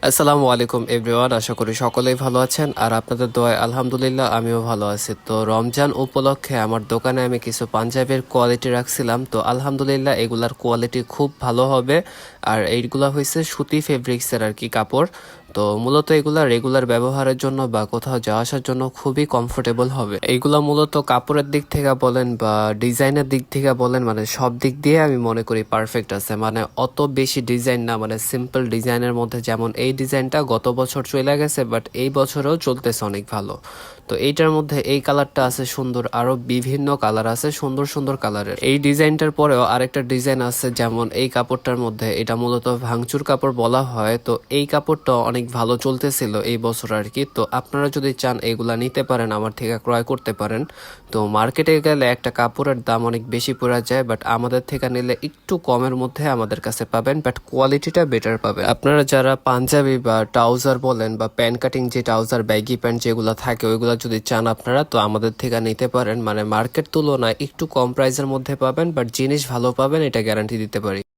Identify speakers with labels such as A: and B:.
A: আসসালামু আলাইকুম এভরিওয়ান, আশা করি সকলেই ভালো আছেন আর আপনাদের দোয়ায় আলহামদুলিল্লাহ আমিও ভালো আছি। তো রমজান উপলক্ষে আমার দোকানে আমি কিছু পাঞ্জাবির কোয়ালিটি রাখছিলাম, তো আলহামদুলিল্লাহ এগুলার কোয়ালিটি খুব ভালো হবে। আর এইগুলা হয়েছে সুতি ফেব্রিক্সের আর কি কাপড়। তো মূলত এগুলা রেগুলার ব্যবহারের জন্য বা কোথাও যাওয়া আসার জন্য খুবই কমফোর্টেবল হবে। এইগুলা মূলত কাপড়ের দিক থেকে বলেন বা ডিজাইনের দিক থেকে বলেন, মানে সব দিক দিয়ে আমি মনে করি পারফেক্ট আছে। মানে অত বেশি ডিজাইন না, মানে সিম্পল ডিজাইনের মধ্যে, যেমন এই ডিজাইনটা গত বছর চলে গেছে বাট এই বছরেও চলতেছে অনেক ভালো। তো এইটার মধ্যে এই কালারটা আছে সুন্দর, আরো বিভিন্ন কালার আছে সুন্দর সুন্দর কালারের। এই ডিজাইনটার পরেও আরেকটা ডিজাইন আছে, যেমন এই কাপড়টার মধ্যে, এটা মূলত ভাঙচুর কাপড় বলা হয়। তো এই কাপড়টা অনেক ভালো চলতেছিল এই বছর আর কি। তো আপনারা যদি চান এগুলা নিতে পারেন, আমার থেকে ক্রয় করতে পারেন। তো মার্কেটে গেলে একটা কাপড়ের দাম অনেক বেশি পড়ে যায়, বাট আমাদের থেকে নিলে একটু কমের মধ্যে আমাদের কাছে পাবেন, বাট কোয়ালিটিটা বেটার পাবেন। আপনারা যারা পাঞ্জাবি বা ট্রাউজার বলেন বা প্যান্ট কাটিং যে ট্রাউজার ব্যাগি প্যান্ট যেগুলো থাকে ওইগুলো যদি চান আপনারা, তো আমাদের থেকে নিতে পারেন। মানে মার্কেট তুলনায় একটু কম প্রাইসের মধ্যে পাবেন, বাট জিনিস ভালো পাবেন, এটা গ্যারান্টি দিতে পারি।